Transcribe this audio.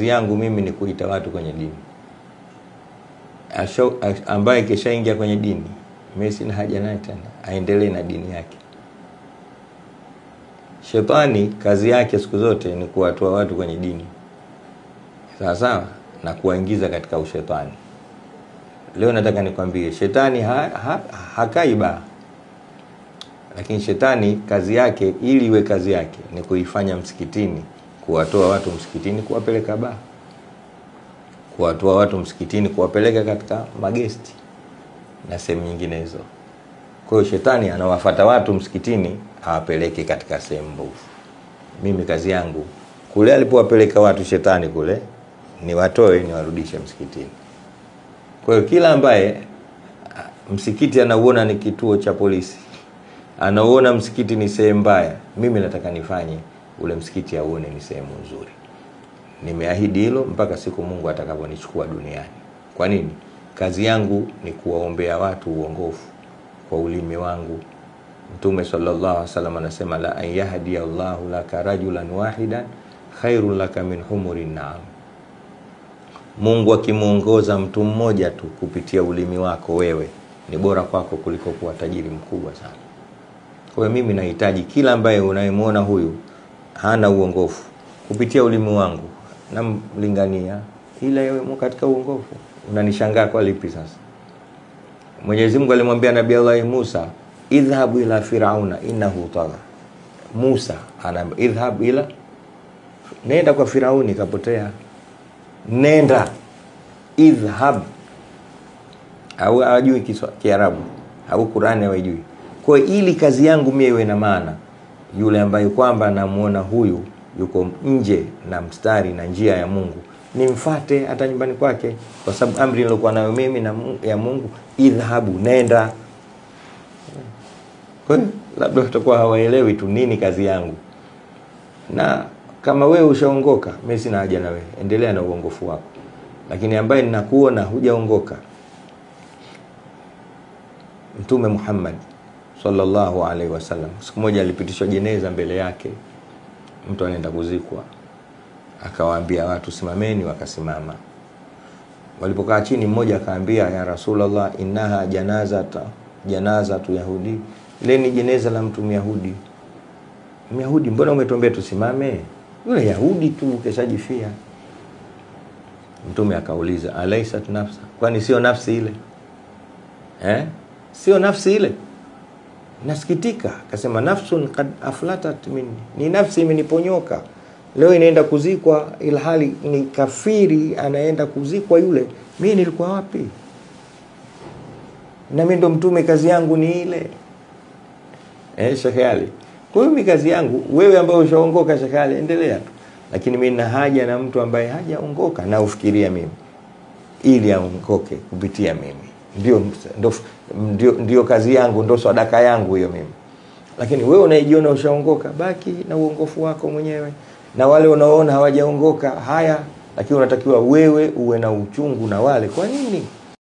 yangu mimi ni kuita watu kwenye dini. Ambaye kishaingia kwenye dini, mimi sina haja naye tena, aendelee na dini yake. Shetani kazi yake siku zote ni kuwatoa watu kwenye dini, sawa, na kuwaingiza katika ushetani. Leo nataka nikwambie, shetani hakaiba, lakini shetani kazi yake, ili iwe kazi yake, ni kuifanya msikitini, kuwatoa watu msikitini, kuwapeleka baa, kuwatoa watu msikitini, kuwapeleka katika magesti na sehemu nyinginezo. Kwa hiyo shetani anawafuata watu msikitini, hawapeleke katika sehemu mbovu. Mimi kazi yangu kule alipowapeleka watu shetani kule, ni watoe ni warudishe msikitini. Kwa hiyo kila ambaye msikiti anauona ni kituo cha polisi, anaona msikiti ni sehemu mbaya, mimi nataka nifanye ule msikiti auone ni sehemu nzuri. Nimeahidi hilo mpaka siku Mungu atakaponichukua duniani. Kwa nini? Kazi yangu ni kuwaombea watu uongofu kwa ulimi wangu. Mtume sallallahu alaihi wasallam anasema, la an yahdi Allahu laka rajulan wahidan khairul laka min humurin na'am. Mungu akimuongoza mtu mmoja tu kupitia ulimi wako wewe, ni bora kwako kuliko kuwa tajiri mkubwa sana. Kwa hiyo mimi nahitaji kila ambaye unayemuona huyu hana uongofu, kupitia ulimi wangu namlingania ila yeye katika uongofu. Unanishangaa kwa lipi sasa? Mwenyezi Mungu alimwambia Nabii Allah Musa, idhhabu ila Firauna innahu tagha. Musa idhhab ila, nenda kwa Firauni kapotea. Nenda, idhhab. Au hajui Kiarabu au Qur'ani hajui. Kwa ili kazi yangu mimi iwe na maana, yule ambaye kwamba namuona huyu yuko nje na mstari na njia ya Mungu, nimfuate hata nyumbani kwake, kwa sababu amri nilokuwa nayo mimi na ya Mungu, idhabu, nenda. Kwa hiyo labda tutakuwa hawaelewi tu nini kazi yangu. Na kama wewe ushaongoka, mimi sina haja na wewe, endelea na uongofu wako. Lakini ambaye ninakuona hujaongoka, Mtume Muhammad sallallahu alaihi wasallam, siku moja alipitishwa jeneza mbele yake, mtu anaenda kuzikwa, akawaambia watu simameni, wakasimama. Walipokaa chini, mmoja akaambia, ya Rasulullah, innaha janazatu yahudi, ile ni jeneza la mtu Myahudi. Myahudi, mbona umetuambia tusimame? Yule Yahudi tu keshajifia. Mtume akauliza, alaysat nafsa, kwani sio nafsi ile? Sio nafsi ile? Nasikitika. Akasema, nafsun qad aflatat minni, ni nafsi imeniponyoka, leo inaenda kuzikwa, ilhali ni kafiri anaenda kuzikwa yule. Mimi nilikuwa wapi? Na mimi ndo mtume, kazi yangu ni ile. Sheikh Ali, kwa hiyo kazi yangu, wewe ambaye ushaongoka Sheikh Ali, endelea tu. Lakini mimi nina haja na mtu ambaye hajaongoka na ufikiria mimi, ili aongoke kupitia mimi. Ndio kazi yangu, ndio sadaka yangu hiyo mimi. Lakini wewe unajiona ushaongoka, baki na uongofu wako mwenyewe. Na wale unaoona hawajaongoka, haya, lakini unatakiwa wewe uwe na uchungu na wale. Kwa nini?